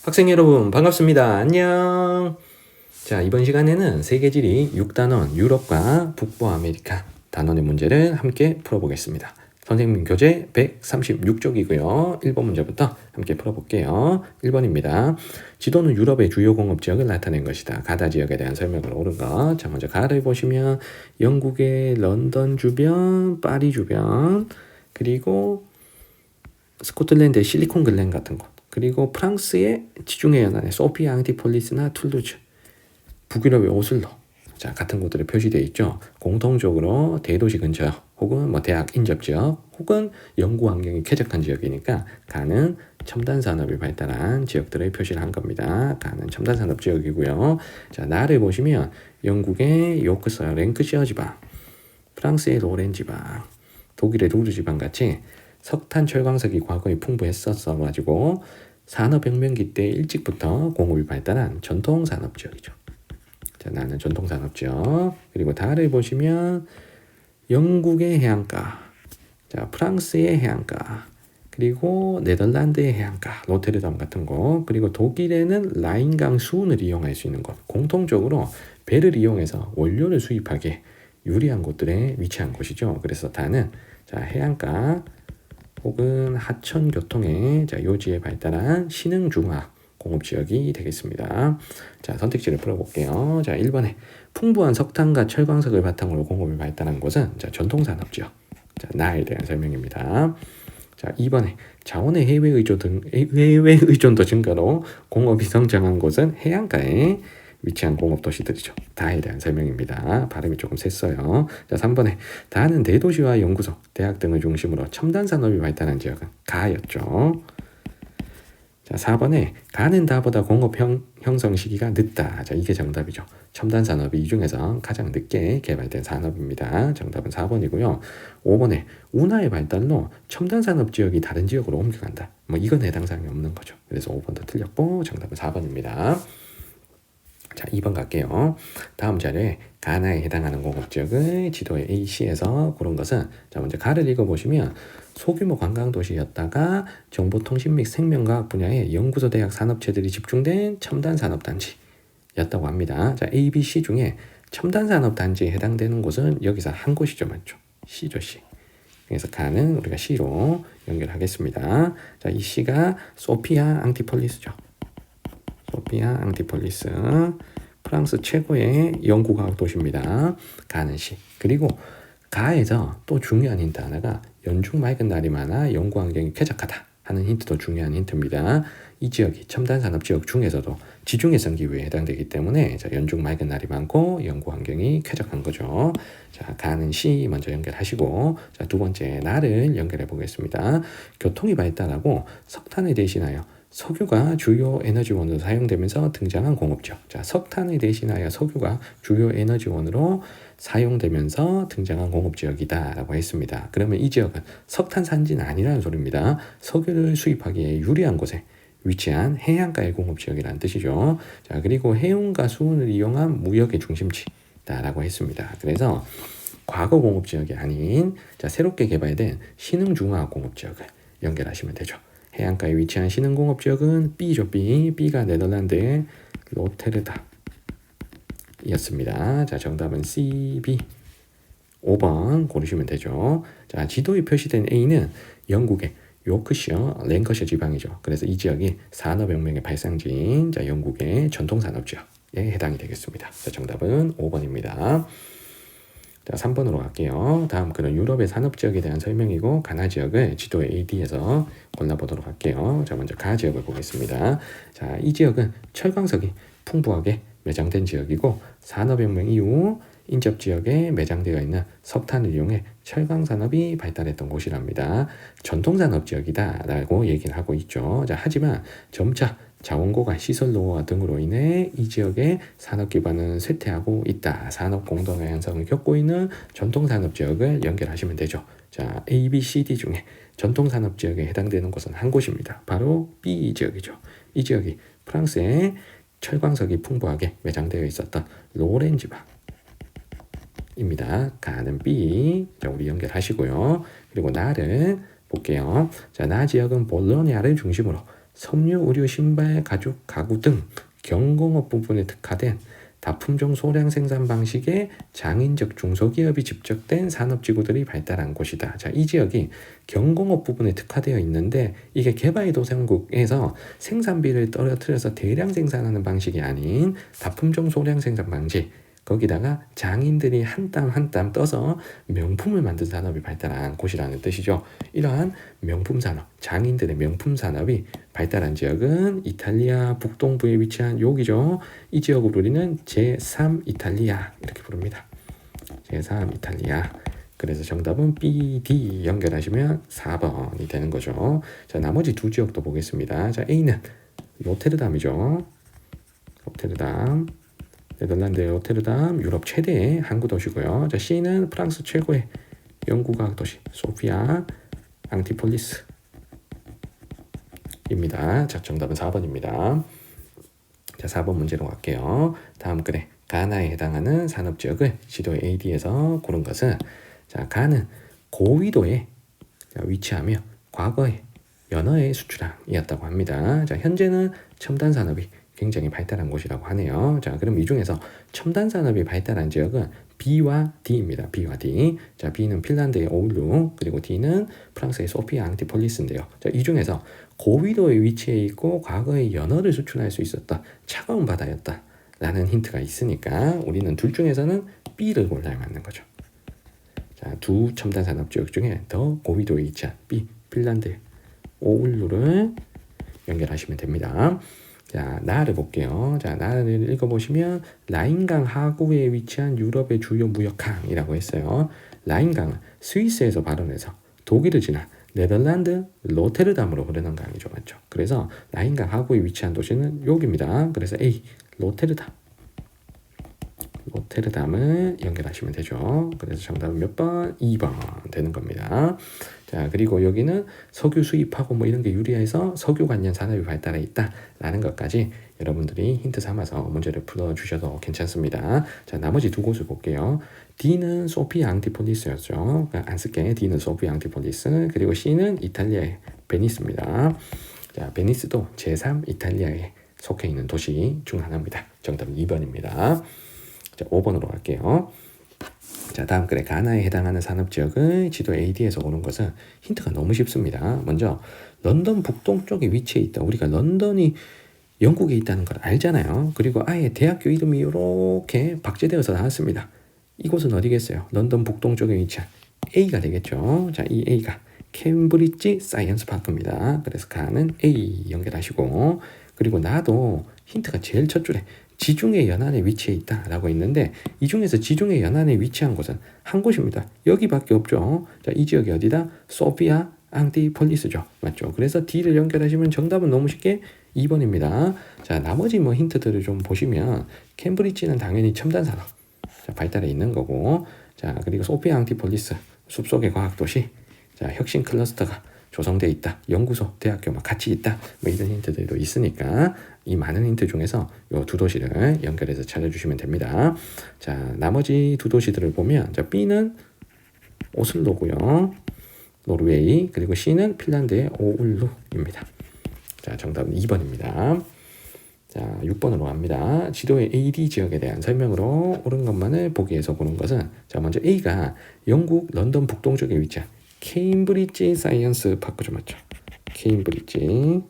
학생 여러분 반갑습니다. 안녕. 자, 이번 시간에는 세계지리 6단원 유럽과 북부아메리카 단원의 문제를 함께 풀어보겠습니다. 선생님 교재 136쪽이고요. 1번 문제부터 함께 풀어볼게요. 1번입니다. 지도는 유럽의 주요 공업지역을 나타낸 것이다. 가다 지역에 대한 설명을 옳은 것. 자, 먼저 가를 보시면 영국의 런던 주변, 파리 주변, 그리고 스코틀랜드의 실리콘 글렌 같은 곳, 그리고 프랑스의 지중해 연안의 소피아 앙티폴리스나 툴루즈, 북유럽의 오슬로, 자, 같은 곳들이 표시되어 있죠. 공통적으로 대도시 근처 혹은 대학 인접 지역 혹은 연구 환경이 쾌적한 지역이니까 가는 첨단 산업이 발달한 지역들을 표시를 한 겁니다. 가는 첨단 산업 지역이고요. 자, 나를 보시면 영국의 요크셔 랭크셔 지방, 프랑스의 로렌 지방, 독일의 루르 지방 같이 석탄, 철광석이 과거에 풍부했었어 가지고 산업혁명기 때 일찍부터 공업이 발달한 전통산업지역이죠. 자, 나는 전통산업지역. 그리고 달을 보시면 영국의 해안가, 자, 프랑스의 해안가, 그리고 네덜란드의 해안가, 로테르담 같은 곳, 그리고 독일에는 라인강 수운을 이용할 수 있는 곳, 공통적으로 배를 이용해서 원료를 수입하기에 유리한 곳들에 위치한 곳이죠. 그래서 다는 자, 해안가 혹은 하천 교통의 요지에 발달한 신흥중화 공업지역이 되겠습니다. 자, 선택지를 풀어볼게요. 자, 1번에 풍부한 석탄과 철광석을 바탕으로 공업이 발달한 곳은 전통산업지역. 자, 나에 대한 설명입니다. 자, 2번에 자원의 해외 의존도 증가로 공업이 성장한 곳은 해안가에 위치한 공업도시들이죠. 다에 대한 설명입니다. 발음이 조금 셌어요. 자, 3번에 다는 대도시와 연구소, 대학 등을 중심으로 첨단 산업이 발달한 지역은 가였죠. 자, 4번에 가는 다보다 공업 형성 시기가 늦다. 자, 이게 정답이죠. 첨단 산업이 이 중에서 가장 늦게 개발된 산업입니다. 정답은 4번이고요. 5번에 운하의 발달로 첨단 산업 지역이 다른 지역으로 옮겨간다. 이건 해당 사항이 없는 거죠. 그래서 5번도 틀렸고 정답은 4번입니다. 자, 2번 갈게요. 다음 자료에 가나에 해당하는 공업지역을 지도의 AC에서 고른 것은, 자, 먼저 가를 읽어보시면 소규모 관광도시였다가 정보통신 및 생명과학 분야의 연구소, 대학, 산업체들이 집중된 첨단 산업단지였다고 합니다. 자, A, B, C 중에 첨단 산업단지에 해당되는 곳은 여기서 한 곳이죠. 맞죠? C죠, C. 그래서 가는 우리가 C로 연결하겠습니다. 자, 이 C가 소피아 앙티폴리스죠. 소피아 앙티폴리스, 프랑스 최고의 연구과학 도시입니다. 가는 시. 그리고 가에서 또 중요한 힌트 하나가 연중 맑은 날이 많아 연구 환경이 쾌적하다 하는 힌트도 중요한 힌트입니다. 이 지역이 첨단 산업 지역 중에서도 지중해성 기후에 해당되기 때문에 연중 맑은 날이 많고 연구 환경이 쾌적한 거죠. 자, 가는 시 먼저 연결하시고, 자, 두 번째 날을 연결해 보겠습니다. 교통이 발달하고 석탄을 대신하여 석유가 주요 에너지원으로 사용되면서 등장한 공업지역. 자, 석탄을 대신하여 석유가 주요 에너지원으로 사용되면서 등장한 공업지역이다라고 했습니다. 그러면 이 지역은 석탄 산지는 아니라는 소리입니다. 석유를 수입하기에 유리한 곳에 위치한 해안가의 공업지역이라는 뜻이죠. 자, 그리고 해운과 수운을 이용한 무역의 중심지다라고 했습니다. 그래서 과거 공업지역이 아닌 새롭게 개발된 신흥중화 공업지역을 연결하시면 되죠. 해안가에 위치한 신흥공업지역은 B죠. B가 네덜란드의 로테르담이었습니다. 자, 정답은 C, B. 5번 고르시면 되죠. 자, 지도에 표시된 A는 영국의 요크셔, 랭커셔 지방이죠. 그래서 이 지역이 산업혁명의 발상지인 영국의 전통산업지역에 해당이 되겠습니다. 자, 정답은 5번입니다. 자, 3번으로 갈게요. 다음 그런 유럽의 산업지역에 대한 설명이고, 가나 지역을 지도의 AD에서 골라보도록 할게요. 자, 먼저 가 지역을 보겠습니다. 자, 이 지역은 철광석이 풍부하게 매장된 지역이고, 산업혁명 이후 인접 지역에 매장되어 있는 석탄을 이용해 철광산업이 발달했던 곳이랍니다. 전통산업 지역이다라고 얘기를 하고 있죠. 자, 하지만 점차 자원고가 시설 노후화 등으로 인해 이 지역의 산업 기반은 쇠퇴하고 있다. 산업 공동화 현상을 겪고 있는 전통산업 지역을 연결하시면 되죠. 자, A, B, C, D 중에 전통산업 지역에 해당되는 곳은 한 곳입니다. 바로 B 지역이죠. 이 지역이 프랑스의 철광석이 풍부하게 매장되어 있었던 로렌 지방입니다. 가는 B. 자, 우리 연결하시고요. 그리고 나를 볼게요. 자, 나 지역은 볼로냐를 중심으로 섬유, 의류, 신발, 가죽, 가구 등 경공업 부분에 특화된 다품종 소량 생산 방식의 장인적 중소기업이 집적된 산업지구들이 발달한 곳이다. 자, 이 지역이 경공업 부분에 특화되어 있는데 이게 개발도상국에서 생산비를 떨어뜨려서 대량 생산하는 방식이 아닌 다품종 소량 생산 방식, 거기다가 장인들이 한 땀 한 땀 떠서 명품을 만든 산업이 발달한 곳이라는 뜻이죠. 이러한 명품 산업, 장인들의 명품 산업이 발달한 지역은 이탈리아 북동부에 위치한 여기죠. 이 지역을 우리는 제3 이탈리아 이렇게 부릅니다. 제3 이탈리아. 그래서 정답은 B, D 연결하시면 4번이 되는 거죠. 자, 나머지 두 지역도 보겠습니다. 자, A는 로테르담이죠. 로테르담. 네덜란드의 로테르담, 유럽 최대의 항구 도시고요. 자, C는 프랑스 최고의 연구과학 도시 소피아 앙티폴리스입니다. 자, 정답은 4번입니다. 자, 4번 문제로 갈게요. 다음 글에 가나에 해당하는 산업지역을 지도 AD에서 고른 것은, 자, 가는 고위도에 위치하며 과거에 연어의 수출항이었다고 합니다. 자, 현재는 첨단 산업이 굉장히 발달한 곳이라고 하네요. 자, 그럼 이 중에서 첨단 산업이 발달한 지역은 B와 D입니다. B와 D. 자, B는 핀란드의 오울루, 그리고 D는 프랑스의 소피아 앙티폴리스인데요. 자, 이 중에서 고위도에 위치해 있고 과거에 연어를 수출할 수 있었다. 차가운 바다였다. 라는 힌트가 있으니까 우리는 둘 중에서는 B를 골라야 맞는 거죠. 자, 두 첨단 산업 지역 중에 더 고위도에 위치한 B, 핀란드 오울루를 연결하시면 됩니다. 자, 나를 볼게요. 자, 나를 읽어보시면 라인강 하구에 위치한 유럽의 주요 무역항이라고 했어요. 라인강은 스위스에서 발원해서 독일을 지나 네덜란드 로테르담으로 흐르는 강이죠. 맞죠? 그래서 라인강 하구에 위치한 도시는 여기입니다. 그래서 A, 로테르담. 로테르담을 연결하시면 되죠. 그래서 정답은 몇 번? 2번 되는 겁니다. 자, 그리고 여기는 석유 수입하고 뭐 이런 게 유리해서 석유 관련 산업이 발달해 있다라는 것까지 여러분들이 힌트 삼아서 문제를 풀어주셔도 괜찮습니다. 자, 나머지 두 곳을 볼게요. D는 소피아 앙티폴리스였죠. 그러니까 안 쓸게. D는 소피아 앙티폴리스. 그리고 C는 이탈리아의 베니스입니다. 자, 베니스도 제3 이탈리아에 속해 있는 도시 중 하나입니다. 정답은 2번입니다. 자, 5번으로 갈게요. 자, 다음 글에 가나에 해당하는 산업지역을 지도 AD에서 오는 것은 힌트가 너무 쉽습니다. 먼저 런던 북동쪽에 위치해 있다. 우리가 런던이 영국에 있다는 걸 알잖아요. 그리고 아예 대학교 이름이 이렇게 박제되어서 나왔습니다. 이곳은 어디겠어요? 런던 북동쪽에 위치한 A가 되겠죠. 자, 이 A가 캠브리지 사이언스 파크입니다. 그래서 가는 A 연결하시고, 그리고 나도 힌트가 제일 첫 줄에 지중해 연안에 위치해 있다라고 있는데 이 중에서 지중해 연안에 위치한 곳은 한 곳입니다. 여기밖에 없죠. 자, 이 지역이 어디다? 소피아 앙티폴리스죠. 맞죠? 그래서 D를 연결하시면 정답은 너무 쉽게 2번입니다. 자, 나머지 뭐 힌트들을 좀 보시면 캠브리지는 당연히 첨단 산업 발달해 있는 거고, 자, 그리고 소피아 앙티폴리스 숲속의 과학도시, 자, 혁신 클러스터가 조성돼 있다. 연구소, 대학교 막 같이 있다. 뭐 이런 힌트들도 있으니까 이 많은 힌트 중에서 이 두 도시를 연결해서 찾아주시면 됩니다. 자, 나머지 두 도시들을 보면, 자, B는 오슬로고요. 노르웨이. 그리고 C는 핀란드의 오울루입니다. 자, 정답은 2번입니다. 자, 6번으로 갑니다. 지도의 AD 지역에 대한 설명으로 옳은 것만을 보기 위해서 보는 것은, 자, 먼저 A가 영국 런던 북동쪽에 위치한 케임브리지 사이언스 파크죠. 맞죠? 케임브리지.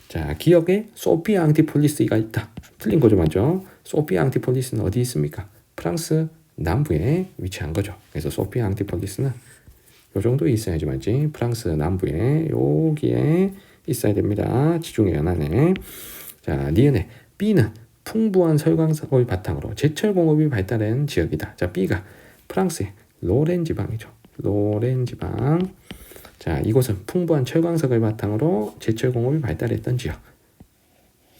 자, 기억에 소피아 앙티폴리스가 있다. 틀린 거죠. 맞죠? 소피아 앙티폴리스는 어디 있습니까? 프랑스 남부에 위치한 거죠. 그래서 소피아 앙티폴리스는 요 정도에 있어야지 맞지? 프랑스 남부에 여기에 있어야 됩니다. 지중해 연안에. 자, 니은의 B는 풍부한 설광석을 바탕으로 제철공업이 발달한 지역이다. 자, B가 프랑스의 로렌 지방이죠. 로렌 지방. 자, 이곳은 풍부한 철광석을 바탕으로 제철공업이 발달했던 지역.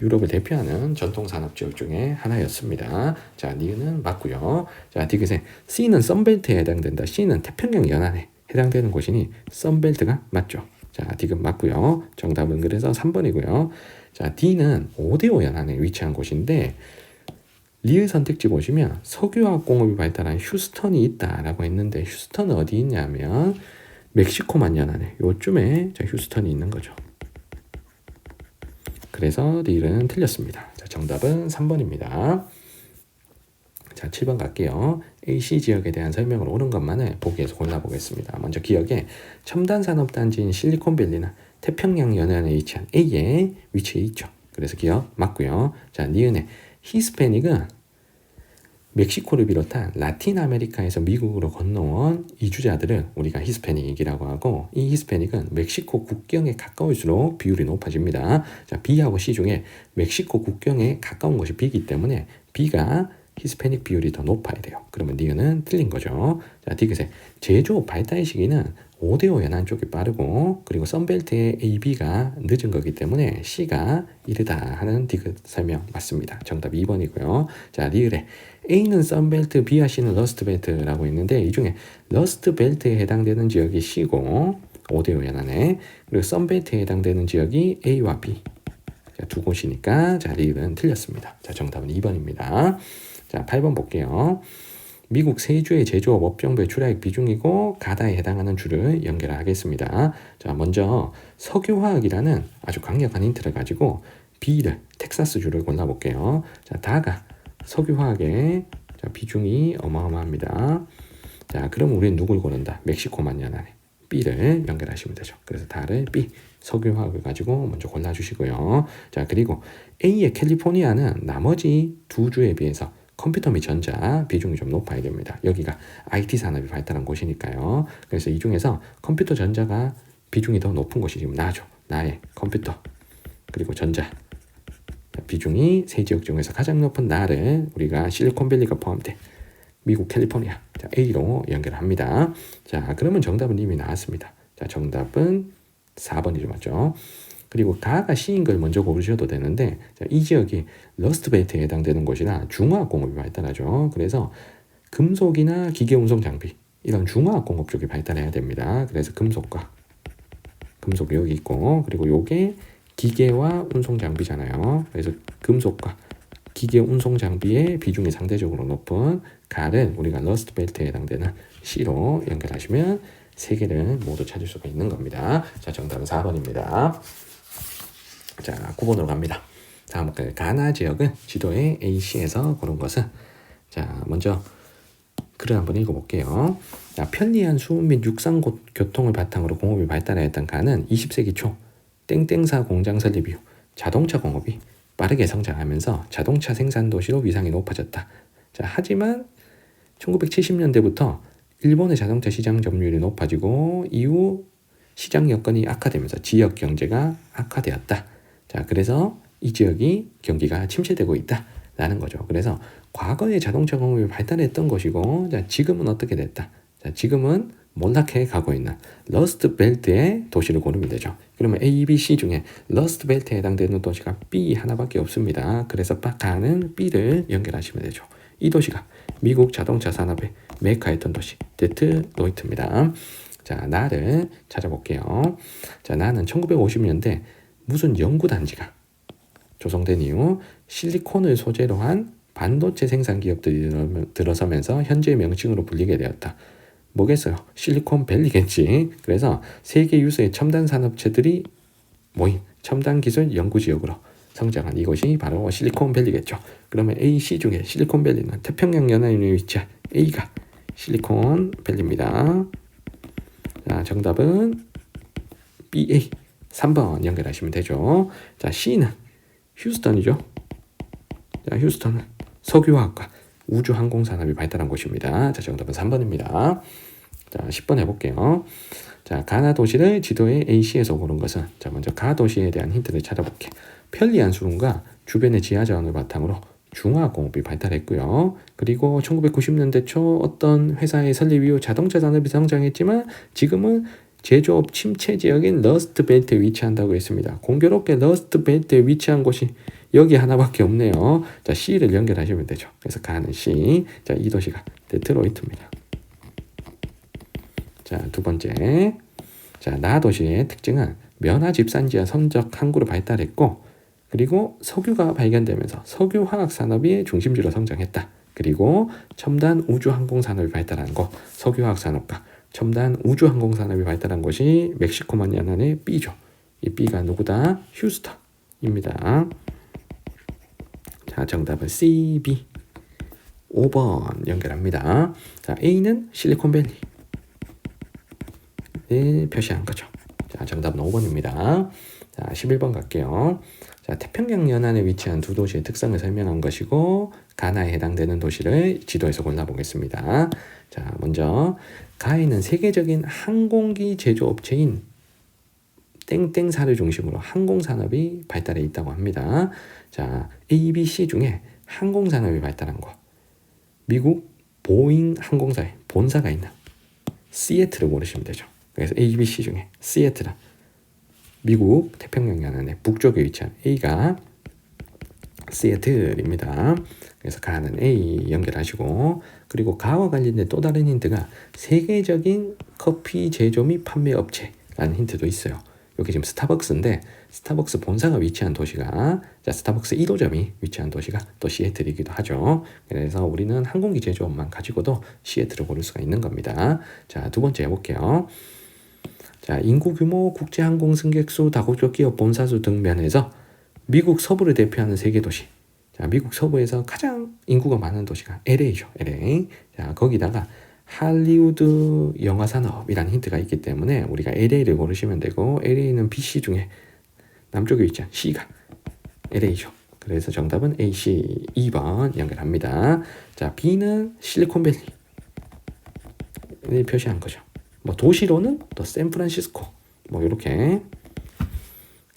유럽을 대표하는 전통산업 지역 중에 하나였습니다. 자, 니은은 맞고요. 자, 디귿의 C는 썬벨트에 해당된다. C는 태평양 연안에 해당되는 곳이니 썬벨트가 맞죠. 자, 디귿 맞고요. 정답은 그래서 3번이고요. 자, D는 오데오 연안에 위치한 곳인데 리을 선택지 보시면 석유화학 공업이 발달한 휴스턴이 있다라고 했는데 휴스턴은 어디 있냐면 멕시코만 연하네. 요쯤에 자, 휴스턴이 있는 거죠. 그래서 릴은 틀렸습니다. 자, 정답은 3번입니다. 자, 7번 갈게요. AC 지역에 대한 설명을 옳은 것만을 보기에서 골라보겠습니다. 먼저 기억에 첨단산업단지인 실리콘밸리는 태평양 연안에 위치한 A에 위치해 있죠. 그래서 기억 맞고요. 자, 니은의 히스패닉은 멕시코를 비롯한 라틴 아메리카에서 미국으로 건너온 이주자들을 우리가 히스패닉이라고 하고, 이 히스패닉은 멕시코 국경에 가까울수록 비율이 높아집니다. 자, B하고 C 중에 멕시코 국경에 가까운 것이 B이기 때문에 B가 히스패닉 비율이 더 높아야 돼요. 그러면 니은은 틀린 거죠. 자, 디귿의 제조업 발달 시기는 5대5 연안 쪽이 빠르고, 그리고 썬벨트의 A, B가 늦은 거기 때문에 C가 이르다 하는 디귿 설명 맞습니다. 정답 2번이고요. 자, 리을의 A는 썬벨트, B와 C는 러스트벨트라고 있는데, 이 중에 러스트벨트에 해당되는 지역이 C고 5대5 연안에, 그리고 썬벨트에 해당되는 지역이 A와 B. 자, 두 곳이니까 자, 리을은 틀렸습니다. 자, 정답은 2번입니다. 자, 8번 볼게요. 미국 세 주의 제조업 업종별 출하액 비중이고 가다에 해당하는 주를 연결하겠습니다. 자, 먼저 석유화학이라는 아주 강력한 힌트를 가지고 B를 텍사스 주를 골라볼게요. 자, 다가 석유화학의 자, 비중이 어마어마합니다. 자, 그럼 우리는 누굴 고른다? 멕시코만 연안에 B를 연결하시면 되죠. 그래서 다를 B 석유화학을 가지고 먼저 골라주시고요. 자, 그리고 A의 캘리포니아는 나머지 두 주에 비해서 컴퓨터 및 전자 비중이 좀 높아야 됩니다. 여기가 IT 산업이 발달한 곳이니까요. 그래서 이 중에서 컴퓨터 전자가 비중이 더 높은 곳이 지금 나죠. 나의 컴퓨터 그리고 전자 비중이 세 지역 중에서 가장 높은 나를 우리가 실리콘밸리가 포함된 미국 캘리포니아 자, A로 연결합니다. 자, 그러면 정답은 이미 나왔습니다. 자, 정답은 4번이죠. 맞죠? 그리고 가가 C인 걸 먼저 고르셔도 되는데, 자, 이 지역이 러스트벨트에 해당되는 곳이라 중화학 공업이 발달하죠. 그래서 금속이나 기계 운송 장비 이런 중화학 공업 쪽이 발달해야 됩니다. 그래서 금속과 금속 여기 있고, 그리고 요게 기계와 운송 장비잖아요. 그래서 금속과 기계 운송 장비의 비중이 상대적으로 높은 가를 우리가 러스트벨트에 해당되는 C로 연결하시면 세 개를 모두 찾을 수가 있는 겁니다. 자, 정답은 4번입니다. 자, 9번으로 갑니다. 다음 가나 지역은 지도의 AC에서 고른 것은, 자, 먼저 글을 한번 읽어볼게요. 자, 편리한 수은 및 육상 교통을 바탕으로 공업이 발달하였던 가는 20세기 초 땡땡사 공장 설립 이후 자동차 공업이 빠르게 성장하면서 자동차 생산 도시로 위상이 높아졌다. 자, 하지만 1970년대부터 일본의 자동차 시장 점유율이 높아지고 이후 시장 여건이 악화되면서 지역 경제가 악화되었다. 자, 그래서 이 지역이 경기가 침체되고 있다라는 거죠. 그래서 과거에 자동차 공업이 발달했던 것이고, 자, 지금은 어떻게 됐다? 자, 지금은 몰락해 가고 있는 러스트 벨트의 도시를 고르면 되죠. 그러면 A, B, C 중에 러스트 벨트에 해당되는 도시가 B 하나밖에 없습니다. 그래서 가는 B를 연결하시면 되죠. 이 도시가 미국 자동차 산업의 메카였던 도시 데트로이트입니다. 자, 나를 찾아볼게요. 자, 나는 1950년대 무슨 연구단지가 조성된 이후 실리콘을 소재로 한 반도체 생산 기업들이 들어서면서 현재의 명칭으로 불리게 되었다. 뭐겠어요? 실리콘밸리겠지. 그래서 세계 유수의 첨단 산업체들이 모인 첨단 기술 연구지역으로 성장한 이곳이 바로 실리콘밸리겠죠. 그러면 A, C 중에 실리콘밸리는 태평양 연안에 위치한 A가 실리콘밸리입니다. 자, 정답은 BA 3번 연결하시면 되죠. 자, C는 휴스턴이죠. 자, 휴스턴은 석유화학과 우주항공산업이 발달한 곳입니다. 자, 정답은 3번입니다. 자, 10번 해볼게요. 자, 가나 도시를 지도의 AC에서 고른 것은, 자, 먼저 가 도시에 대한 힌트를 찾아볼게요. 편리한 수lun과 주변의 지하자원을 바탕으로 중화공업이 발달했고요. 그리고 1990년대 초 어떤 회사의 설립 이후 자동차 산업이 성장했지만 지금은 제조업 침체 지역인 러스트벨트에 위치한다고 했습니다. 공교롭게 러스트벨트에 위치한 곳이 여기 하나밖에 없네요. 자, C를 연결하시면 되죠. 그래서 가는 C. 자, 이 도시가 데트로이트입니다. 자, 두 번째. 자, 나 도시의 특징은 면화 집산지와 선적 항구로 발달했고, 그리고 석유가 발견되면서 석유화학 산업이 중심지로 성장했다. 그리고 첨단 우주항공 산업이 발달한 곳, 석유화학 산업과 첨단 우주항공산업이 발달한 곳이 멕시코만 연안의 B죠. 이 B가 누구다? 휴스턴입니다. 자, 정답은 C, B. 5번 연결합니다. 자, A는 실리콘밸리. 네, 표시한 거죠. 자, 정답은 5번입니다. 자, 11번 갈게요. 자, 태평양 연안에 위치한 두 도시의 특성을 설명한 것이고 가나에 해당되는 도시를 지도에서 골라보겠습니다. 자, 먼저 가에는 세계적인 항공기 제조업체인 땡땡사를 중심으로 항공산업이 발달해 있다고 합니다. 자, A, B, C 중에 항공산업이 발달한 곳. 미국 보잉 항공사의 본사가 있는 시애틀을 고르시면 되죠. 그래서 A, B, C 중에 시애틀은 미국 태평양 연안의 북쪽에 위치한 A가 시애틀입니다. 그래서 가는 A 연결하시고, 그리고 가와 관련된 또 다른 힌트가 세계적인 커피 제조 및 판매 업체라는 힌트도 있어요. 여기 지금 스타벅스인데 스타벅스 본사가 위치한 도시가, 자, 스타벅스 1호점이 위치한 도시가 또 시애틀이기도 하죠. 그래서 우리는 항공기 제조업만 가지고도 시애틀을 고를 수가 있는 겁니다. 자, 두 번째 해볼게요. 자, 인구 규모, 국제 항공 승객 수, 다국적 기업 본사 수 등 면에서 미국 서부를 대표하는 세계 도시. 자, 미국 서부에서 가장 인구가 많은 도시가 LA죠. LA. 자, 거기다가 할리우드 영화 산업이라는 힌트가 있기 때문에 우리가 LA를 고르시면 되고, LA는 BC 중에 남쪽에 있죠. C가 LA죠. 그래서 정답은 AC 2번 연결합니다. 자, B는 실리콘밸리 표시한 거죠. 뭐 도시로는 또 샌프란시스코 뭐 이렇게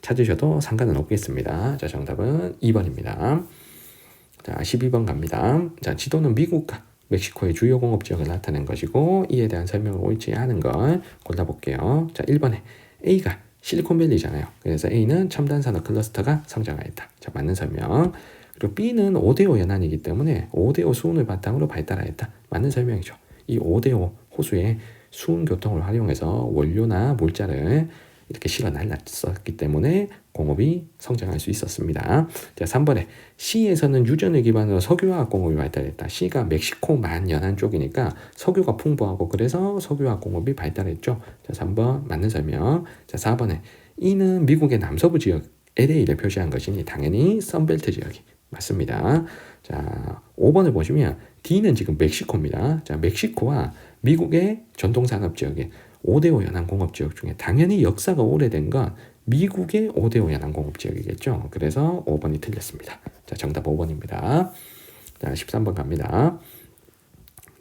찾으셔도 상관은 없겠습니다. 자, 정답은 2번입니다. 자, 12번 갑니다. 자, 지도는 미국과 멕시코의 주요 공업 지역을 나타낸 것이고 이에 대한 설명을 옳지 않은 걸 골라볼게요. 자, 1번에 A가 실리콘밸리잖아요. 그래서 A는 첨단 산업 클러스터가 성장하였다. 자, 맞는 설명. 그리고 B는 5대5 연안이기 때문에 5대5 수운을 바탕으로 발달하였다. 맞는 설명이죠. 이 5대5 호수에 수운 교통을 활용해서 원료나 물자를 이렇게 실어 날랐었기 때문에 공업이 성장할 수 있었습니다. 자, 3번에 C에서는 유전을 기반으로 석유화학 공업이 발달했다. C가 멕시코만 연안 쪽이니까 석유가 풍부하고 그래서 석유화학 공업이 발달했죠. 자, 3번 맞는 설명. 자, 4번에 E는 미국의 남서부 지역 LA를 표시한 것이니 당연히 선벨트 지역이 맞습니다. 자, 5번을 보시면 D는 지금 멕시코입니다. 자, 멕시코와 미국의 전통산업 지역에 5대5 연안 공업지역 중에 당연히 역사가 오래된 건 미국의 5대5 연안 공업지역이겠죠. 그래서 5번이 틀렸습니다. 자, 정답 5번입니다. 자, 13번 갑니다.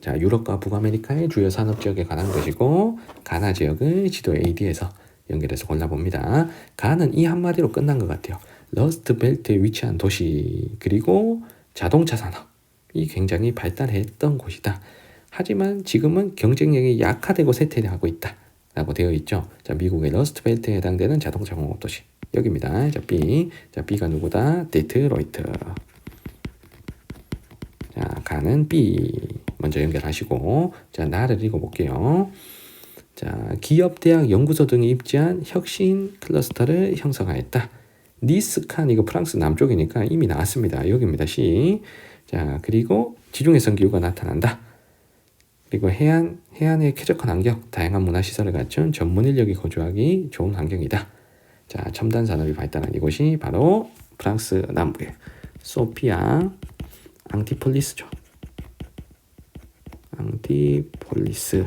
자, 유럽과 북아메리카의 주요 산업지역에 관한 것이고 가나 지역을 지도 AD에서 연결해서 골라봅니다. 가는 이 한마디로 끝난 것 같아요. 러스트 벨트에 위치한 도시, 그리고 자동차 산업이 굉장히 발달했던 곳이다. 하지만 지금은 경쟁력이 약화되고 쇠퇴하고 있다 라고 되어 있죠. 자, 미국의 러스트벨트에 해당되는 자동차 공업 도시 여기입니다. 자, B. 자, B가 누구다? 데트로이트. 자, 가는 B 먼저 연결하시고, 자, 나를 읽어볼게요. 자, 기업, 대학, 연구소 등이 입지한 혁신 클러스터를 형성하였다. 니스칸, 이거 프랑스 남쪽이니까 이미 나왔습니다. 여기입니다. C. 자, 그리고 지중해성 기후가 나타난다. 그리고 해안의 쾌적한 환경, 다양한 문화시설을 갖춘 전문 인력이 거주하기 좋은 환경이다. 자, 첨단 산업이 발달한 이곳이 바로 프랑스 남부의 소피아 앙티폴리스죠. 앙티폴리스.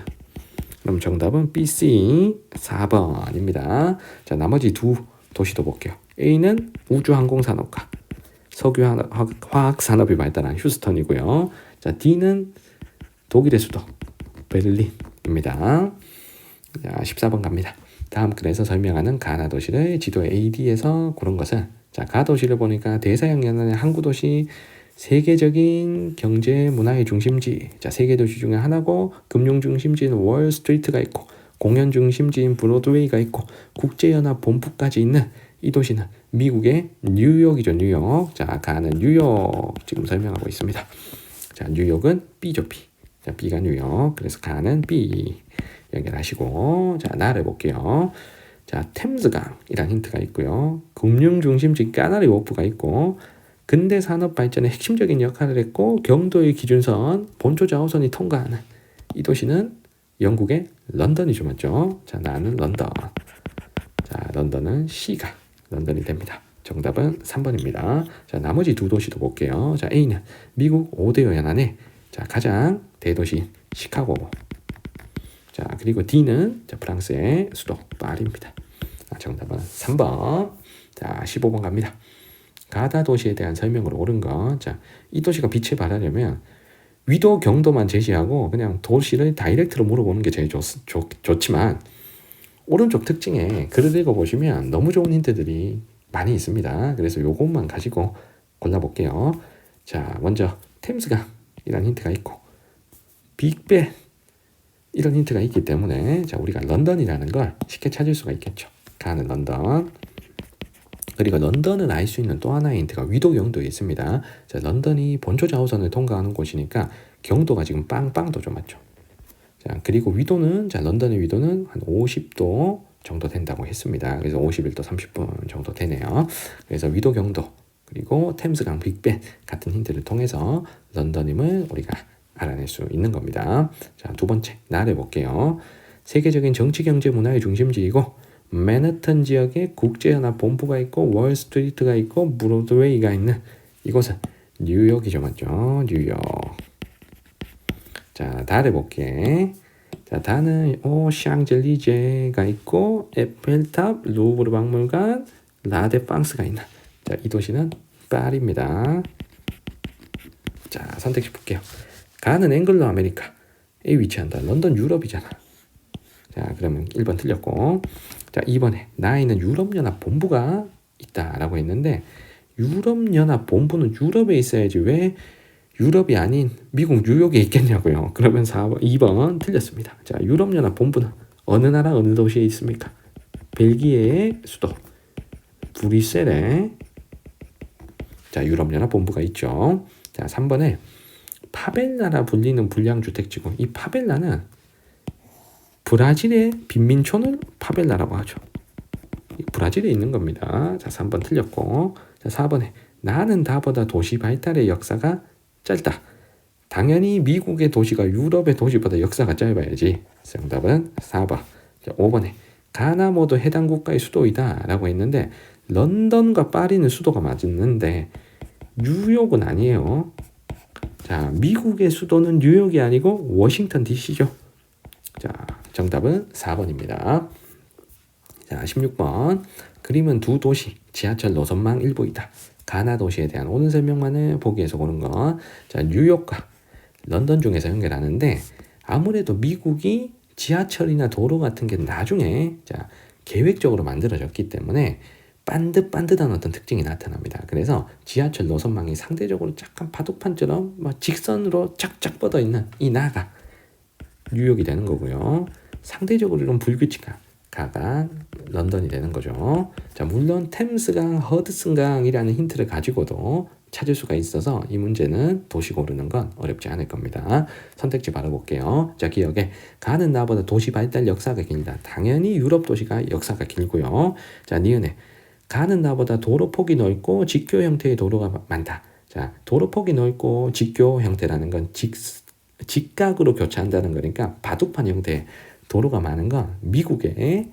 그럼 정답은 BC 4번입니다. 자, 나머지 두 도시도 볼게요. A는 우주항공산업과 석유화학산업이 발달한 휴스턴이고요. 자, D는 독일의 수도 베를린입니다. 자, 14번 갑니다. 다음 글에서 설명하는 가나 도시를 지도 AD에서 고른 것은, 자, 가 도시를 보니까 대서양 연안의 항구 도시, 세계적인 경제 문화의 중심지, 자, 세계 도시 중에 하나고 금융 중심지인 월스트리트가 있고 공연 중심지인 브로드웨이가 있고 국제연합 본부까지 있는 이 도시는 미국의 뉴욕이죠. 뉴욕. 자, 가는 뉴욕 지금 설명하고 있습니다. 자, 뉴욕은 B죠. B. 자, B가 뉴욕. 그래서 가는 B 연결하시고, 자, 나를 볼게요. 자, 템즈강이라는 힌트가 있고요. 금융 중심지 까나리 워프가 있고 근대 산업 발전에 핵심적인 역할을 했고 경도의 기준선 본초 좌우선이 통과하는 이 도시는 영국의 런던이죠, 맞죠? 자, 나는 런던. 자, 런던은 C가 런던이 됩니다. 정답은 3번입니다. 자, 나머지 두 도시도 볼게요. 자, A는 미국 5대 여행 안에 자, 가장 대도시 시카고. 자, 그리고 D는 자, 프랑스의 수도 파리입니다. 정답은 3번. 자, 15번 갑니다. 가다 도시에 대한 설명으로 옳은 거. 자, 이 도시가 빛을 발하려면 위도 경도만 제시하고 그냥 도시를 다이렉트로 물어보는 게 제일 좋지만 오른쪽 특징에 글을 읽어보시면 너무 좋은 힌트들이 많이 있습니다. 그래서 요것만 가지고 골라볼게요. 자, 먼저 템스강이라는 힌트가 있고 빅벤 이런 힌트가 있기 때문에 자, 우리가 런던이라는 걸 쉽게 찾을 수가 있겠죠. 가는 런던. 그리고 런던을 알 수 있는 또 하나의 힌트가 위도 경도에 있습니다. 자, 런던이 본초 좌우선을 통과하는 곳이니까 경도가 지금 빵빵도죠, 맞죠? 자, 그리고 위도는 자, 런던의 위도는 한 50도 정도 된다고 했습니다. 그래서 51도 30분 정도 되네요. 그래서 위도 경도 그리고 템스강 빅벤 같은 힌트를 통해서 런던임을 우리가 알아낼 수 있는 겁니다. 자, 두 번째 나를 볼게요. 세계적인 정치, 경제, 문화의 중심지이고 맨해튼 지역에 국제연합 본부가 있고 월스트리트가 있고 브로드웨이가 있는 이곳은 뉴욕이죠, 맞죠? 뉴욕. 자, 다를 볼게. 자, 다는 샹젤리제가 있고 에펠탑, 루브르 박물관, 라데팡스가 있는 자, 이 도시는 파리입니다. 자, 선택지 볼게요. 가는 앵글로 아메리카에 위치한다. 런던 유럽이잖아. 자, 그러면 1번 틀렸고. 자, 2번에 나에는 유럽연합 본부가 있다라고 했는데 유럽연합 본부는 유럽에 있어야지 왜 유럽이 아닌 미국 뉴욕에 있겠냐고요. 그러면 2번 틀렸습니다. 자, 유럽연합 본부는 어느 나라 어느 도시에 있습니까? 벨기에의 수도 브뤼셀에 자, 유럽연합 본부가 있죠. 자, 3번에 파벨라라 불리는 불량주택지구. 이 파벨라는 브라질의 빈민촌을 파벨라라고 하죠. 브라질에 있는 겁니다. 자, 3번 틀렸고. 자, 4번에 나는 다보다 도시 발달의 역사가 짧다. 당연히 미국의 도시가 유럽의 도시보다 역사가 짧아야지. 정답은 4번. 자, 5번에 가나 모두 해당 국가의 수도이다 라고 했는데 런던과 파리는 수도가 맞는데 뉴욕은 아니에요. 자, 미국의 수도는 뉴욕이 아니고 워싱턴 DC죠. 자, 정답은 4번입니다. 자, 16번. 그림은 두 도시 지하철 노선망 일부이다. 가나 도시에 대한 옳은 설명만을 보기에서 고른 거. 자, 뉴욕과 런던 중에서 연결하는데 아무래도 미국이 지하철이나 도로 같은 게 나중에 자, 계획적으로 만들어졌기 때문에 반듯반듯한 어떤 특징이 나타납니다. 그래서 지하철 노선망이 상대적으로 약간 바둑판처럼 막 직선으로 쫙쫙 뻗어 있는 이 나가 뉴욕이 되는 거고요. 상대적으로 좀 불규칙한 가가 런던이 되는 거죠. 자, 물론 템스강, 허드슨강이라는 힌트를 가지고도 찾을 수가 있어서 이 문제는 도시 고르는 건 어렵지 않을 겁니다. 선택지 바로 볼게요. 자, 기억에 가는 나보다 도시 발달 역사가 길다. 당연히 유럽 도시가 역사가 길고요. 자, 니은에 가는 나보다 도로 폭이 넓고 직교 형태의 도로가 많다. 자, 도로 폭이 넓고 직교 형태라는 건 직각으로 교차한다는 거니까 바둑판 형태의 도로가 많은 건 미국의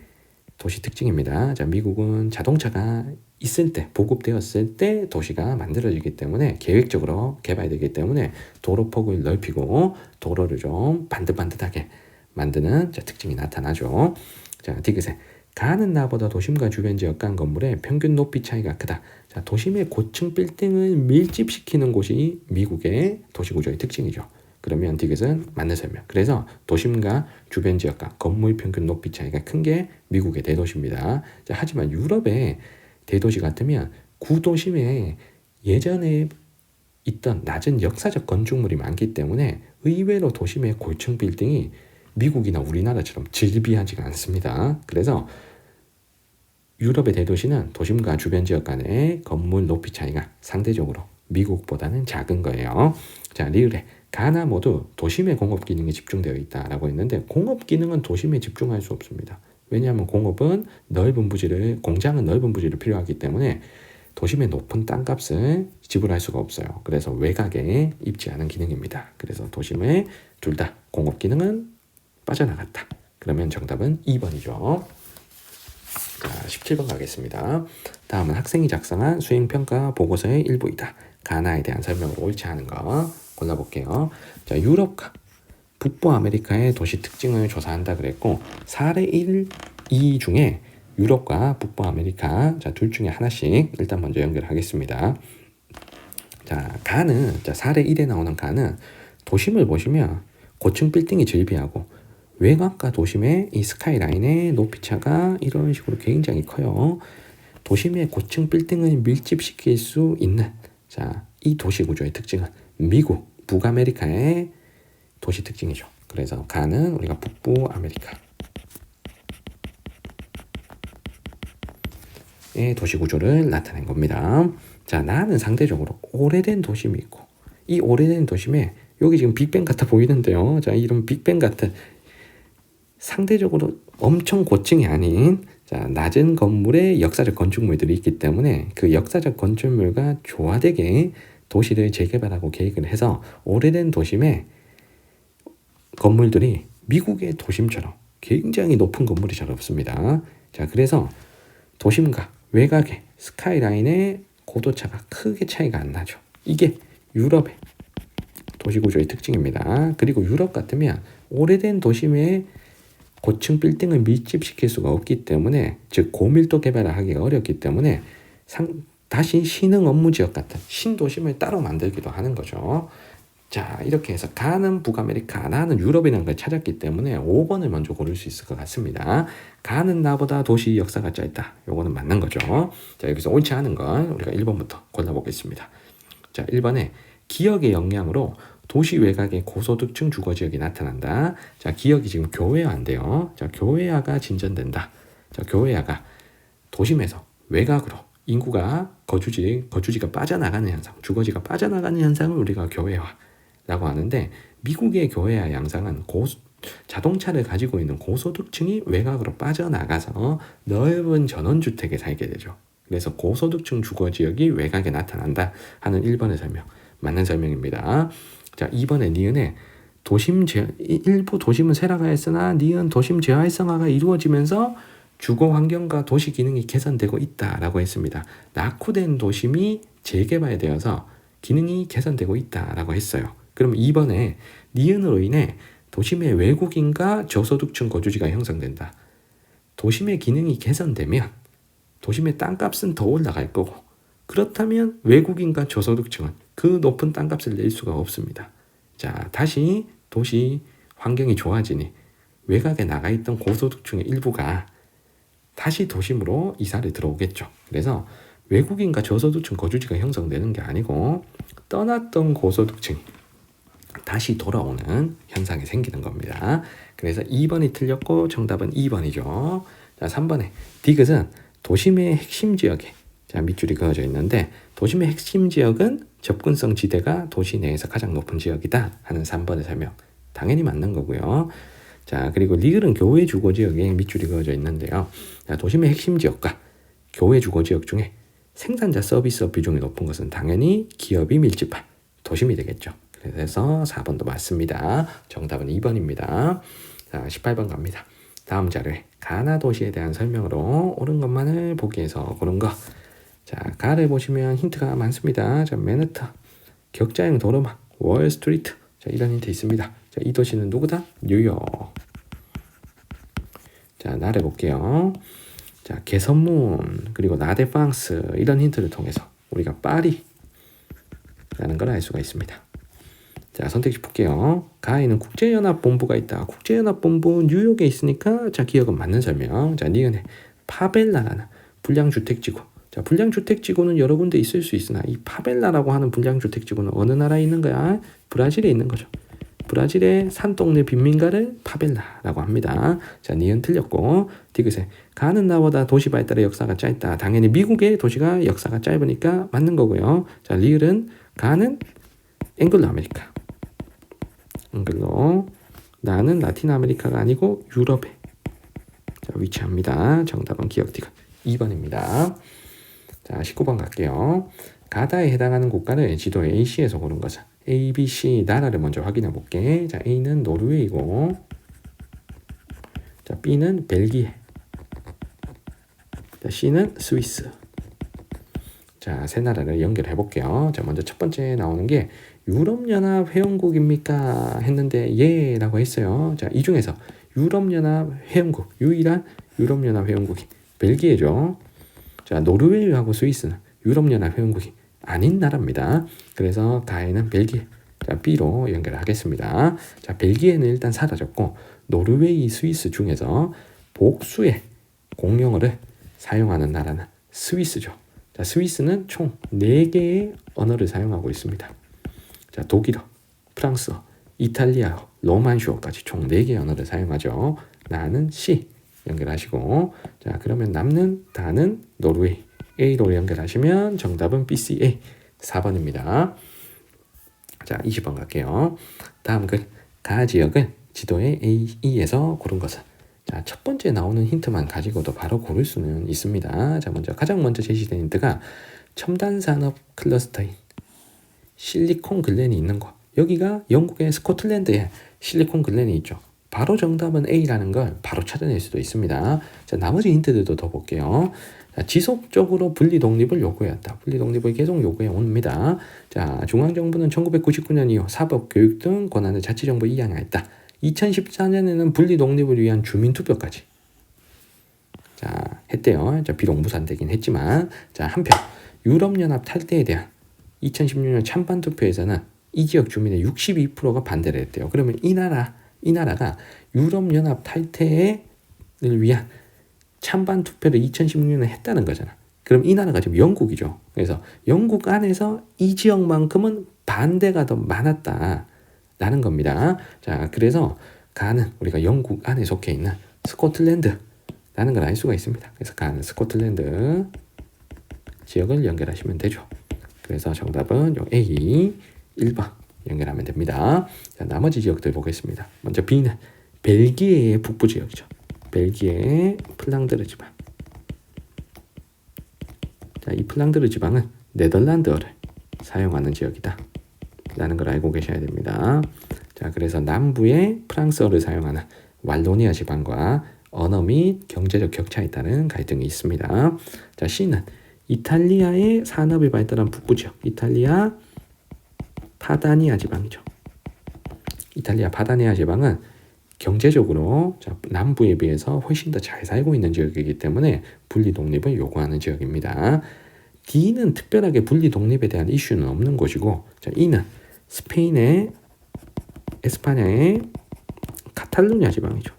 도시 특징입니다. 자, 미국은 자동차가 있을 때, 보급되었을 때 도시가 만들어지기 때문에 계획적으로 개발되기 때문에 도로폭을 넓히고 도로를 좀 반듯반듯하게 만드는 자, 특징이 나타나죠. 자, 디귿에 가는 나보다 도심과 주변 지역 간 건물의 평균 높이 차이가 크다. 자, 도심의 고층 빌딩을 밀집시키는 곳이 미국의 도시구조의 특징이죠. 그러면 디귿은 맞는 설명. 그래서 도심과 주변 지역과 건물 평균 높이 차이가 큰 게 미국의 대도시입니다. 자, 하지만 유럽의 대도시 같으면 구도심에 예전에 있던 낮은 역사적 건축물이 많기 때문에 의외로 도심의 고층 빌딩이 미국이나 우리나라처럼 질비하지가 않습니다. 그래서 유럽의 대도시는 도심과 주변 지역 간의 건물 높이 차이가 상대적으로 미국보다는 작은 거예요. 자, 리을에 가나 모두 도심의 공업 기능에 집중되어 있다라고 했는데 공업 기능은 도심에 집중할 수 없습니다. 왜냐하면 공장은 넓은 부지를 필요하기 때문에 도심의 높은 땅값을 지불할 수가 없어요. 그래서 외곽에 입지 않은 기능입니다. 그래서 도심에 둘 다 공업 기능은 빠져나갔다. 그러면 정답은 2번이죠. 자, 17번 가겠습니다. 다음은 학생이 작성한 수행평가 보고서의 일부이다. 가나에 대한 설명을 옳지 않은 거 골라볼게요. 자, 유럽과 북부 아메리카의 도시 특징을 조사한다 그랬고 사례 1, 2 중에 유럽과 북부 아메리카 둘 중에 하나씩 일단 먼저 연결하겠습니다. 자, 가는 사례 1에 나오는 가는 도심을 보시면 고층 빌딩이 즐비하고 외곽과 도심의 이 스카이라인의 높이차가 이런 식으로 굉장히 커요. 도심의 고층 빌딩을 밀집시킬 수 있는 이 도시 구조의 특징은 미국, 북아메리카의 도시 특징이죠. 그래서 가는 우리가 북부 아메리카의 도시 구조를 나타낸 겁니다. 자, 나는 상대적으로 오래된 도심이 있고 이 오래된 도심에 여기 지금 빅뱅 같아 보이는데요. 자, 이런 빅뱅 같은 상대적으로 엄청 고층이 아닌 낮은 건물의 역사적 건축물들이 있기 때문에 그 역사적 건축물과 조화되게 도시를 재개발하고 계획을 해서 오래된 도심의 건물들이 미국의 도심처럼 굉장히 높은 건물이 잘 없습니다. 자, 그래서 도심과 외곽의 스카이라인의 고도차가 크게 차이가 안 나죠. 이게 유럽의 도시구조의 특징입니다. 그리고 유럽 같으면 오래된 도심에 고층 빌딩을 밀집시킬 수가 없기 때문에 즉 고밀도 개발을 하기가 어렵기 때문에 다시 신흥 업무지역 같은 신도심을 따로 만들기도 하는 거죠. 자, 이렇게 해서 가는 북아메리카, 나는 유럽이라는 걸 찾았기 때문에 5번을 먼저 고를 수 있을 것 같습니다. 가는 나보다 도시 역사가 짧다. 요거는 맞는 거죠. 자, 여기서 옳지 않은 건 우리가 1번부터 골라보겠습니다. 자, 1번에 기역의 영향으로 도시 외곽의 고소득층 주거지역이 나타난다. 자, 기역이 지금 교외화인데요. 자, 교외화가 진전된다. 자, 교외화가 도심에서 외곽으로 인구가 거주지가 빠져나가는 현상, 주거지가 빠져나가는 현상을 우리가 교외화라고 하는데 미국의 교외화 양상은 자동차를 가지고 있는 고소득층이 외곽으로 빠져나가서 넓은 전원주택에 살게 되죠. 그래서 고소득층 주거지역이 외곽에 나타난다 하는 1번의 설명, 맞는 설명입니다. 자, 2번의 니은에 일부 도심은 쇠락하였으나 니은 도심 재활성화가 이루어지면서 주거 환경과 도시 기능이 개선되고 있다라고 했습니다. 낙후된 도심이 재개발되어서 기능이 개선되고 있다라고 했어요. 그럼 2번에 니은으로 인해 도심의 외국인과 저소득층 거주지가 형성된다. 도심의 기능이 개선되면 도심의 땅값은 더 올라갈 거고 그렇다면 외국인과 저소득층은 그 높은 땅값을 낼 수가 없습니다. 자, 다시 도시 환경이 좋아지니 외곽에 나가 있던 고소득층의 일부가 다시 도심으로 이사를 들어오겠죠. 그래서 외국인과 저소득층 거주지가 형성되는 게 아니고 떠났던 고소득층이 다시 돌아오는 현상이 생기는 겁니다. 그래서 2번이 틀렸고 정답은 2번이죠. 자, 3번에 디귿은 도심의 핵심 지역에 밑줄이 그어져 있는데 도심의 핵심 지역은 접근성 지대가 도시 내에서 가장 높은 지역이다 하는 3번의 설명. 당연히 맞는 거고요. 자, 그리고 리을은 교외 주거지역에 밑줄이 그어져 있는데요. 자, 도심의 핵심 지역과 교외 주거지역 중에 생산자 서비스업 비중이 높은 것은 당연히 기업이 밀집한 도심이 되겠죠. 그래서 4번도 맞습니다. 정답은 2번입니다. 자, 18번 갑니다. 다음 자료에 가나 도시에 대한 설명으로 옳은 것만을 보기 위해서 고른 거. 자, 가를 보시면 힌트가 많습니다. 자, 맨하탄, 격자형 도로망, 월스트리트. 자, 이런 힌트 있습니다. 자, 이 도시는 누구다? 뉴욕. 자, 나를 볼게요. 자, 개선문, 그리고 나데팡스 이런 힌트를 통해서 우리가 파리라는 걸 알 수가 있습니다. 자, 선택지 볼게요. 가에는 국제연합본부가 있다. 국제연합본부 뉴욕에 있으니까 자, 기억은 맞는 설명. 자, 니은에 파벨라라는 불량주택지구. 자, 불량주택지구는 여러 군데 있을 수 있으나 이 파벨라라고 하는 불량주택지구는 어느 나라에 있는 거야? 브라질에 있는 거죠. 브라질의 산동네 빈민가를 파벨라라고 합니다. 자, 니은 틀렸고 디귿에 가는 나보다 도시 발달의 역사가 짧다. 당연히 미국의 도시가 역사가 짧으니까 맞는 거고요. 자, 리을은 가는 앵글로 아메리카. 앵글로 나는 라틴 아메리카가 아니고 유럽에 위치합니다. 정답은 기억 디귿 2번입니다. 자, 19번 갈게요. 가다에 해당하는 국가를 지도 AC에서 고른 것은 A, B, C 나라를 먼저 확인해 볼게. 자, A는 노르웨이고 자, B는 벨기에. 자, C는 스위스. 자, 세 나라를 연결해 볼게요. 자, 먼저 첫 번째 나오는 게 유럽연합 회원국입니까? 했는데 예 라고 했어요. 자, 이 중에서 유럽연합 회원국, 유일한 유럽연합 회원국이 벨기에죠. 자, 노르웨이하고 스위스는 유럽연합 회원국이 아닌 나라입니다. 그래서 가에는 벨기에. 자, B로 연결하겠습니다. 자, 벨기에는 일단 사라졌고 노르웨이, 스위스 중에서 복수의 공용어를 사용하는 나라는 스위스죠. 자, 스위스는 총 4개의 언어를 사용하고 있습니다. 자, 독일어, 프랑스어, 이탈리아어, 로만슈어까지 총 4개의 언어를 사용하죠. 나는 C 연결하시고, 자, 그러면 남는 다는 노르웨이. A로 연결하시면 정답은 BCA 4번입니다. 자, 20번 갈게요. 다음 글, 가 지역을 지도의 A에서 고른 것은. 자, 첫 번째 나오는 힌트만 가지고도 바로 고를 수는 있습니다. 자, 가장 먼저 제시된 힌트가 첨단 산업 클러스터인 실리콘 글렌이 있는 곳. 여기가 영국의 스코틀랜드에 실리콘 글렌이 있죠. 바로 정답은 A라는 걸 바로 찾아낼 수도 있습니다. 자, 나머지 힌트들도 더 볼게요. 자, 지속적으로 분리 독립을 요구해왔다. 분리 독립을 계속 요구해 옵니다. 자, 중앙정부는 1999년 이후 사법, 교육 등 권한을 자치정부에 이양했다. 2014년에는 분리 독립을 위한 주민투표까지 자, 했대요. 자, 비록 무산되긴 했지만, 자, 한편 유럽연합 탈퇴에 대한 2016년 찬반 투표에서는 이 지역 주민의 62%가 반대를 했대요. 그러면 이 나라가 유럽연합 탈퇴를 위한 찬반 투표를 2016년에 했다는 거잖아. 그럼 이 나라가 지금 영국이죠. 그래서 영국 안에서 이 지역만큼은 반대가 더 많았다라는 겁니다. 자, 그래서 가는 우리가 영국 안에 속해 있는 스코틀랜드라는 걸 알 수가 있습니다. 그래서 가는 스코틀랜드 지역을 연결하시면 되죠. 그래서 정답은 요 A 1번 연결하면 됩니다. 자, 나머지 지역들 보겠습니다. 먼저 B는 벨기에의 북부 지역이죠. 벨기에의 플랑드르 지방. 자, 이 플랑드르 지방은 네덜란드어를 사용하는 지역이다 라는 걸 알고 계셔야 됩니다. 자, 그래서 남부의 프랑스어를 사용하는 왈로니아 지방과 언어 및 경제적 격차에 따른 갈등이 있습니다. 자, C는 이탈리아의 산업이 발달한 북부 지역, 이탈리아 파다니아 지방이죠. 이탈리아 파다니아 지방은 경제적으로 남부에 비해서 훨씬 더 잘 살고 있는 지역이기 때문에 분리 독립을 요구하는 지역입니다. D는 특별하게 분리 독립에 대한 이슈는 없는 곳이고, 자, E는 스페인의 에스파냐의 카탈루냐 지방이죠.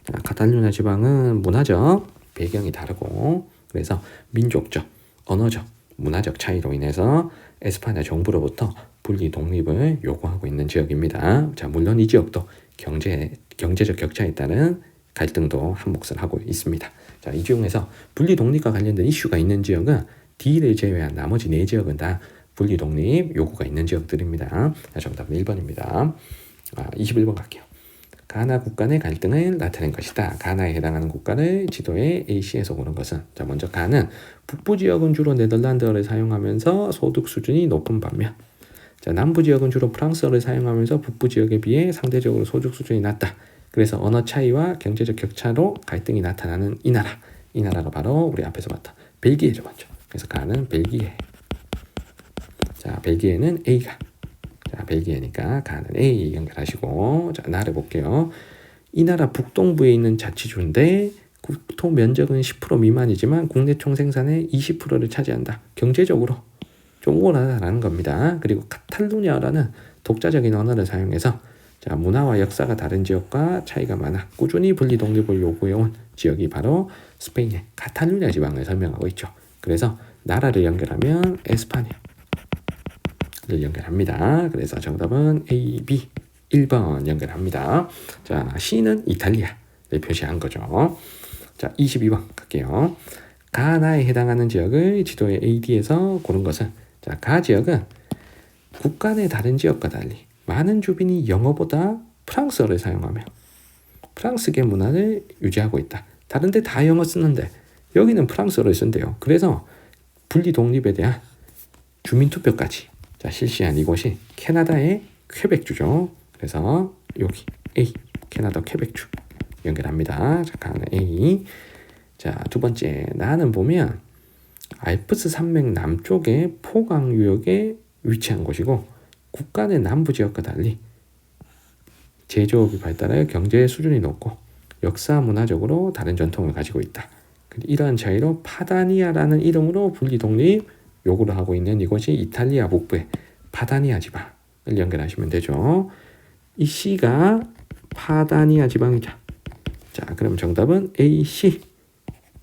자, 카탈루냐 지방은 문화적 배경이 다르고, 그래서 민족적, 언어적, 문화적 차이로 인해서 에스파냐 정부로부터 분리 독립을 요구하고 있는 지역입니다. 자, 물론 이 지역도 경제적 격차에 따른 갈등도 한 몫을 하고 있습니다. 자, 이 중에서 분리 독립과 관련된 이슈가 있는 지역은 D를 제외한 나머지 4지역은 다 분리 독립 요구가 있는 지역들입니다. 자, 정답은 1번입니다. 21번 갈게요. 가나 국가 내 갈등을 나타낸 것이다. 가나에 해당하는 국가를 지도에 AC에서 고른 것은. 자, 먼저 가는 북부 지역은 주로 네덜란드어를 사용하면서 소득 수준이 높은 반면, 자, 남부 지역은 주로 프랑스어를 사용하면서 북부 지역에 비해 상대적으로 소득 수준이 낮다. 그래서 언어 차이와 경제적 격차로 갈등이 나타나는 이 나라가 바로 우리 앞에서 봤던 벨기에죠, 맞죠? 그래서 가는 벨기에. 자, 벨기에는 A가. 자, 벨기에니까 가는 A 연결하시고, 자, 나를 볼게요. 이 나라 북동부에 있는 자치주인데 국토 면적은 10% 미만이지만 국내 총생산의 20%를 차지한다. 경제적으로 좀 우월하다라는 겁니다. 그리고 카탈루냐라는 독자적인 언어를 사용해서, 자, 문화와 역사가 다른 지역과 차이가 많아 꾸준히 분리 독립을 요구해온 지역이 바로 스페인의 카탈루냐 지방을 설명하고 있죠. 그래서 나라를 연결하면 에스파냐를 연결합니다. 그래서 정답은 A, B 1번 연결합니다. 자, C는 이탈리아를 표시한 거죠. 자, 22번 갈게요. 가나에 해당하는 지역을 지도의 AD에서 고른 것은. 자, 가 지역은 국가 내 다른 지역과 달리 많은 주민이 영어보다 프랑스어를 사용하며 프랑스계 문화를 유지하고 있다. 다른 데 다 영어 쓰는데 여기는 프랑스어를 쓴대요. 그래서 분리 독립에 대한 주민투표까지, 자, 실시한 이곳이 캐나다의 퀘벡주죠. 그래서 여기 A, 캐나다 퀘벡주 연결합니다. 자, 가는 A. 자, 두 번째 나는 보면 알프스 산맥 남쪽의 포강 유역에 위치한 곳이고 국간의 남부 지역과 달리 제조업이 발달하여 경제 수준이 높고 역사 문화적으로 다른 전통을 가지고 있다. 이러한 차이로 파다니아라는 이름으로 분리 독립 요구를 하고 있는 이곳이 이탈리아 북부의 파다니아 지방을 연결하시면 되죠. 이 C가 파다니아 지방이죠. 자, 그럼 정답은 A, C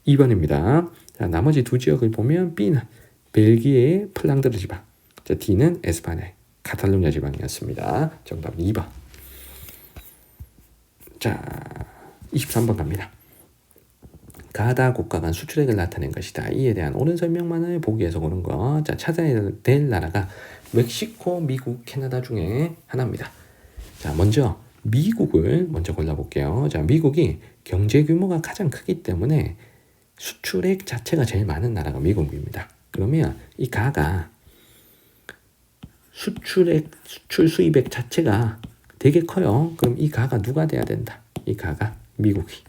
2번입니다. 자, 나머지 두 지역을 보면 B는 벨기에의 플랑드르 지방, 자, D는 에스파냐의 카탈루냐 지방이었습니다. 정답은 2번. 자, 23번 갑니다. 가다 국가 간 수출액을 나타낸 것이다. 이에 대한 옳은 설명만을 보기에서 고른 거. 자, 찾아야 될 나라가 멕시코, 미국, 캐나다 중에 하나입니다. 자, 먼저 미국을 먼저 골라볼게요. 자, 미국이 경제 규모가 가장 크기 때문에 수출액 자체가 제일 많은 나라가 미국입니다. 그러면 이 가가 수출 수입액 자체가 되게 커요. 그럼 이 가가 누가 돼야 된다? 이 가가 미국이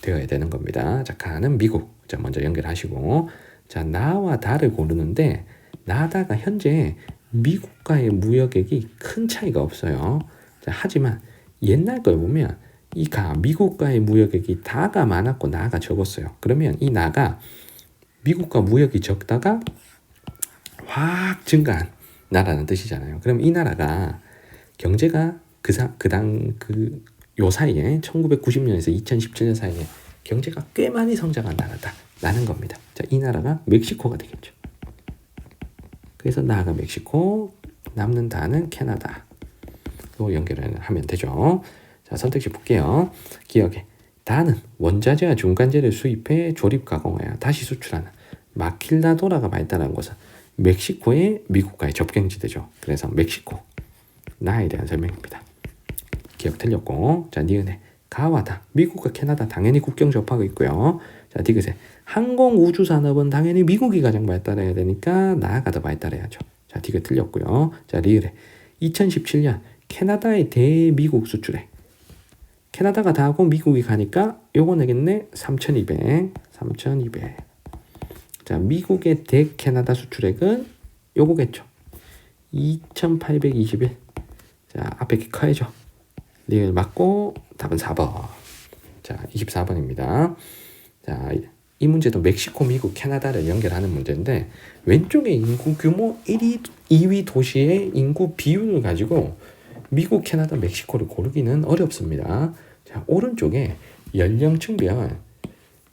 되어야 되는 겁니다. 자, 가는 미국. 자, 먼저 연결하시고, 자, 나와 다를 고르는데 나다가 현재 미국과의 무역액이 큰 차이가 없어요. 자, 하지만 옛날 걸 보면 이 가 미국과의 무역액이 다가 많았고 나가 적었어요. 그러면 이 나가 미국과 무역이 적다가 확 증가한 나라는 뜻이잖아요. 그럼 이 나라가 경제가 요 사이에 1990년에서 2017년 사이에 경제가 꽤 많이 성장한 나라다라는 겁니다. 자, 이 나라가 멕시코가 되겠죠. 그래서 나가 멕시코, 남는 다는 캐나다. 또 연결을 하면 되죠. 자, 선택지 볼게요. 기억에 다는 원자재와 중간재를 수입해 조립 가공하여 다시 수출하는 마킬라도라가 발달한 곳은 멕시코의 미국과의 접경지대죠. 그래서 멕시코, 나에 대한 설명입니다. 기억 틀렸고, 자, 니은에 가와 다, 미국과 캐나다 당연히 국경 접하고 있고요. 자, 디귿에 항공우주산업은 당연히 미국이 가장 발달해야 되니까 나아가 더 발달해야죠. 자, 디귿 틀렸고요. 자, 리을에 2017년 캐나다의 대미국 수출액, 캐나다가 다 하고 미국이 가니까 요거 내겠네. 3200. 자, 미국의 대캐나다 수출액은 요거겠죠. 2821. 자, 앞에 게 커야죠. 리을 맞고 답은 4번. 자, 24번입니다. 자, 이 문제도 멕시코, 미국, 캐나다를 연결하는 문제인데 왼쪽에 인구 규모 2위 도시의 인구 비율을 가지고 미국, 캐나다, 멕시코를 고르기는 어렵습니다. 자, 오른쪽에 연령층별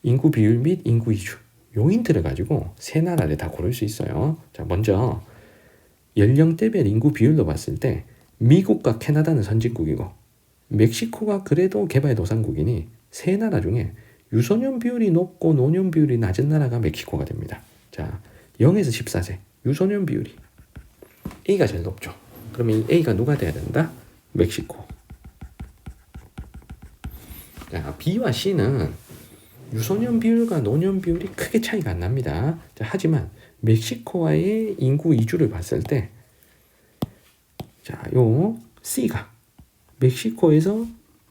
인구 비율 및 인구 이주 요 힌트를 가지고 세 나라를 다 고를 수 있어요. 자, 먼저 연령대별 인구 비율로 봤을 때 미국과 캐나다는 선진국이고 멕시코가 그래도 개발도상국이니 세 나라 중에 유소년 비율이 높고 노년 비율이 낮은 나라가 멕시코가 됩니다. 자, 0에서 14세 유소년 비율이 A가 제일 높죠. 그러면 이 A가 누가 돼야 된다? 멕시코. 자, B와 C는 유소년 비율과 노년 비율이 크게 차이가 안 납니다. 자, 하지만 멕시코와의 인구 이주를 봤을 때, 자, 요 C가 멕시코에서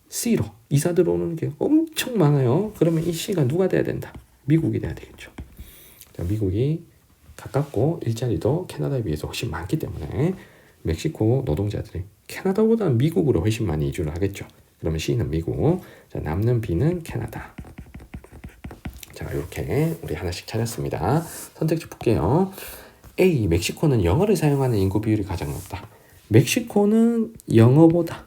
C로 이사 들어오는 게 엄청 많아요. 그러면 이 C가 누가 돼야 된다? 미국이 돼야 되겠죠. 자, 미국이 가깝고 일자리도 캐나다에 비해서 훨씬 많기 때문에 멕시코 노동자들이 캐나다보다 미국으로 훨씬 많이 이주를 하겠죠. 그러면 C는 미국, 자, 남는 B는 캐나다. 자, 이렇게 우리 하나씩 찾았습니다. 선택지 볼게요. A, 멕시코는 영어를 사용하는 인구 비율이 가장 높다. 멕시코는 영어보다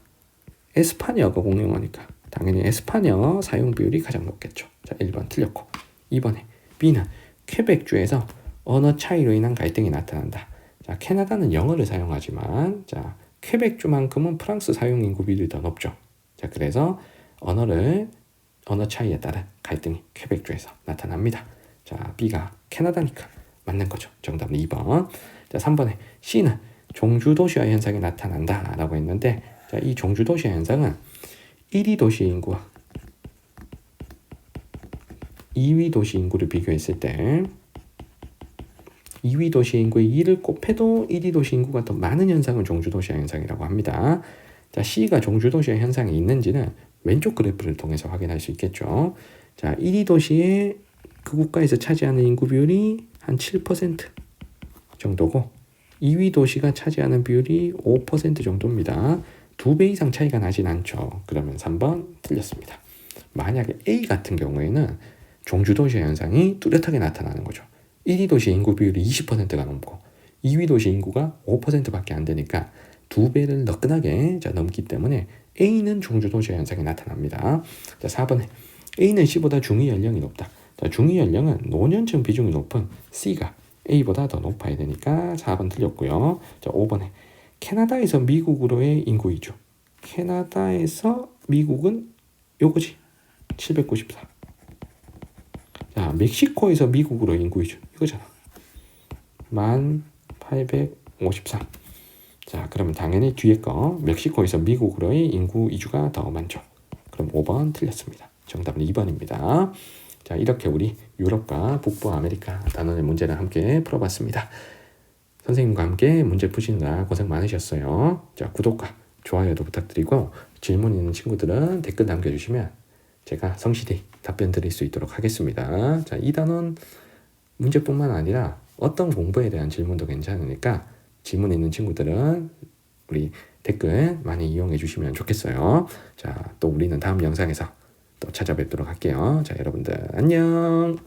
에스파냐어가 공용어니까 당연히 에스파냐어 사용 비율이 가장 높겠죠. 자, 1번 틀렸고, 2번에 B는 퀘벡주에서 언어 차이로 인한 갈등이 나타난다. 자, 캐나다는 영어를 사용하지만 자, 퀘벡주만큼은 프랑스 사용 인구 비율이 더 높죠. 자, 그래서 언어 차이에 따른 갈등이 퀘벡주에서 나타납니다. 자, B가 캐나다니까 맞는 거죠. 정답은 2번. 자, 3번에 C는 종주도시화 현상이 나타난다 라고 했는데, 자, 이 종주도시화 현상은 1위 도시 인구와 2위 도시 인구를 비교했을 때 2위 도시 인구의 2를 곱해도 1위 도시 인구가 더 많은 현상을 종주도시화 현상이라고 합니다. 자, C가 종주도시의 현상이 있는지는 왼쪽 그래프를 통해서 확인할 수 있겠죠. 자, 1위 도시의 그 국가에서 차지하는 인구 비율이 한 7% 정도고 2위 도시가 차지하는 비율이 5% 정도입니다. 2배 이상 차이가 나진 않죠. 그러면 3번 틀렸습니다. 만약에 A 같은 경우에는 종주도시의 현상이 뚜렷하게 나타나는 거죠. 1위 도시 인구 비율이 20%가 넘고 2위 도시 인구가 5%밖에 안 되니까 2배를 너끈하게 넘기 때문에 A는 종주도시 현상이 나타납니다. 자, 4번에 A는 C보다 중위 연령이 높다. 자, 중위 연령은 노년층 비중이 높은 C가 A보다 더 높아야 되니까 4번 틀렸고요. 자, 5번에 캐나다에서 미국으로의 인구 이주. 캐나다에서 미국은 요거지. 794. 자, 멕시코에서 미국으로 인구 이주. 이거잖아. 1853. 자, 그러면 당연히 뒤에 거 멕시코에서 미국으로의 인구 이주가 더 많죠. 그럼 5번 틀렸습니다. 정답은 2번입니다. 자, 이렇게 우리 유럽과 북부 아메리카 단원의 문제를 함께 풀어봤습니다. 선생님과 함께 문제 푸시느라 고생 많으셨어요. 자, 구독과 좋아요도 부탁드리고 질문 있는 친구들은 댓글 남겨주시면 제가 성실히 답변 드릴 수 있도록 하겠습니다. 자, 이 단원 문제뿐만 아니라 어떤 공부에 대한 질문도 괜찮으니까 질문 있는 친구들은 우리 댓글 많이 이용해 주시면 좋겠어요. 자, 또 우리는 다음 영상에서 또 찾아뵙도록 할게요. 자, 여러분들 안녕.